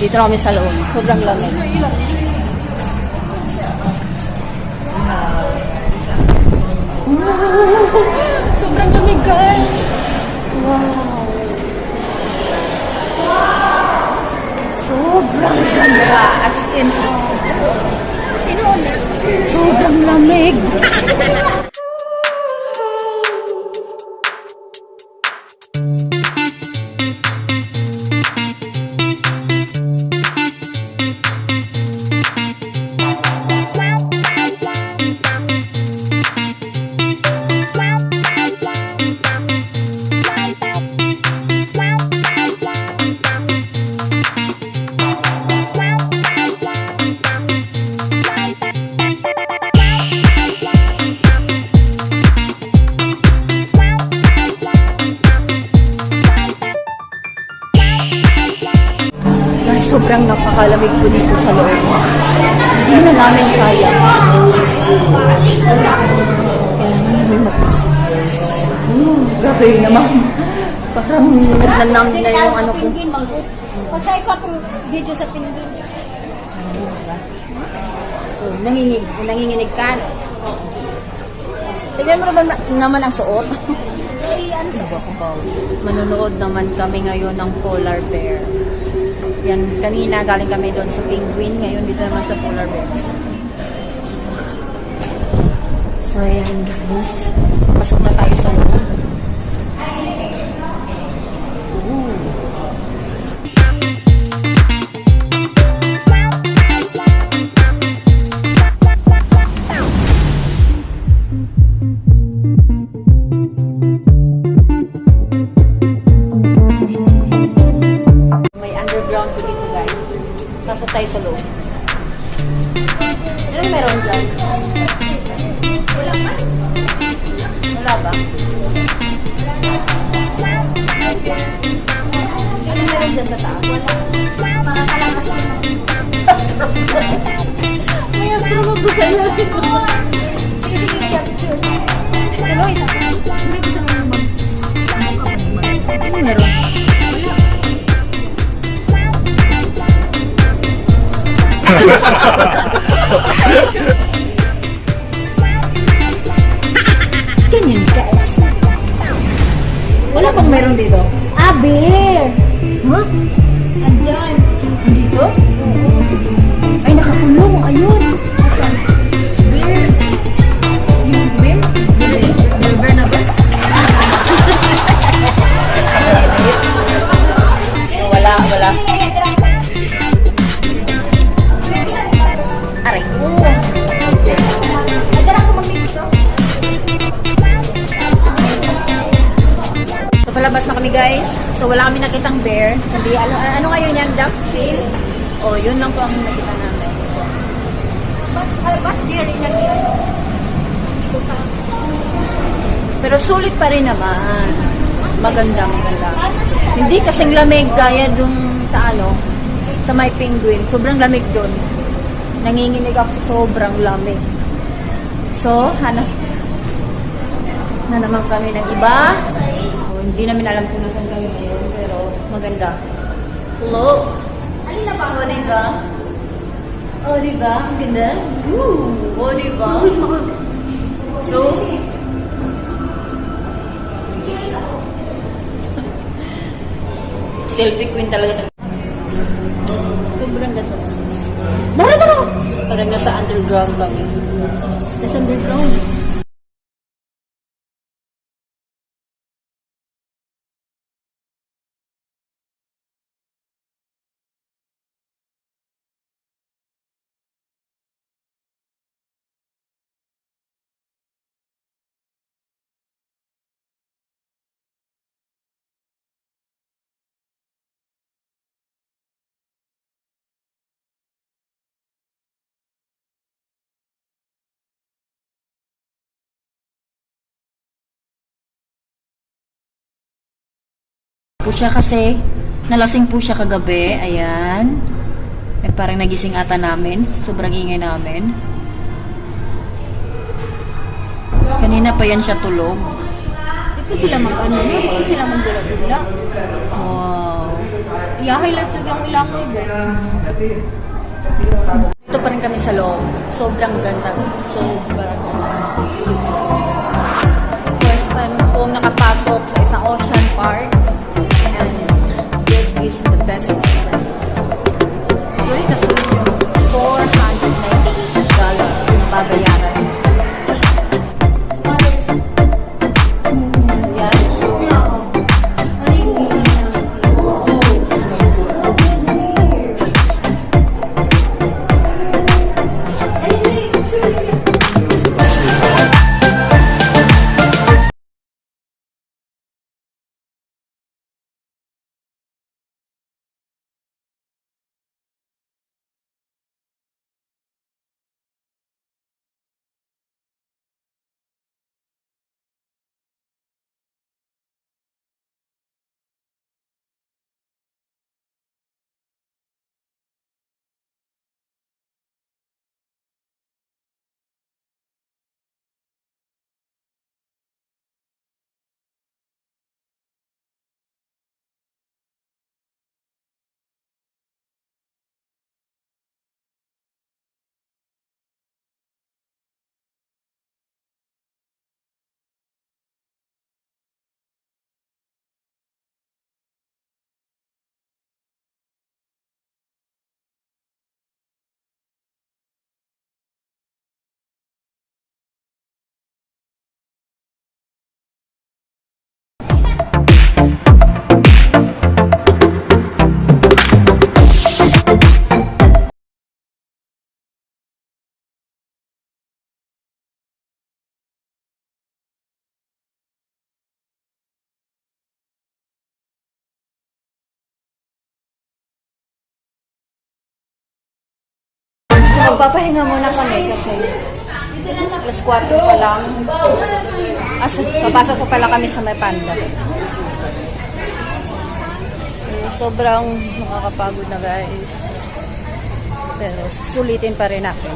Dito na kami sa loob. Sobrang lamig. Sobrang lamig, guys. Wow. Sobrang ganda. As in, sobrang lamig. Sobrang napakalamig po dito sa loob. Hindi na namin kaya. Kailangan namin mag-isip. Grabe naman. Parang nagnanam na yung ano ko. Pasay ko itong video sa Pinguin. So, nanginginig ka. Tignan mo naman ang suot. Manonood naman kami ngayon ng polar bear. Yan, kanina galing kami doon sa penguin, ngayon dito naman sa polar bear. So, ayan guys. Pasok na tayo sa loob. Underground po dito guys. Nasa tayo sa loob. Ano meron dyan? Wala ba? Wala ba? Ano meron dyan sa taas? Wala. Makakalakas naman. May astronaut ko sa iyo. Sige, iya, picture. Si Lois, ako. Hindi ko sa ngayon Ano meron? Ganyan guys. Wala bang meron dito? bear. Huh? Andyan. Dito? Ay, nakakulong. Ayun. Saan? Bear. Yung bear? Bear na bear? Wala. Aray ko. Andyan ako mag-dito. So, palabas na kami guys. So, wala kami nakitang bear. Hindi, ano ngayon yan? Duck seal? Oh, yun lang po ang nakita namin. So, Ba't bear rin yan? pero sulit pa rin naman. Maganda. Hindi kasing lamig gaya dun sa sa may penguin. Sobrang lamig dun. Nanginginig ako sa sobrang lamig. So, hanap na naman kami ng iba. Hindi namin alam kung nasan kami ngayon, pero maganda. Hello? Alin na ba? O, diba? O, diba? Ang ganda? O, diba? So, selfie queen talaga. Sobrang ganda. Dara! Parang nasa underground kami. Nasa underground. Po siya kasi, nalasing po siya kagabi, ayan. Eh, parang nagising ata namin, sobrang ingay namin. Kanina pa yan siya tulog. Dito sila mag-ano, no? Dito sila magdula-dula. Wow. I-highlights lang ilang iba. Dito pa rin kami sa loob. Sobrang ganda. Sobrang ganda. First time kong nakapasok sa isang ocean park. And this is the best experience. Sulit na sulit yung $498 yung babayaran. Yan. Magpapahinga muna kami kasi alas 4 pa lang. Papasok pa pala kami sa may panda. Sobrang nakakapagod na guys. Pero sulitin pa rin natin.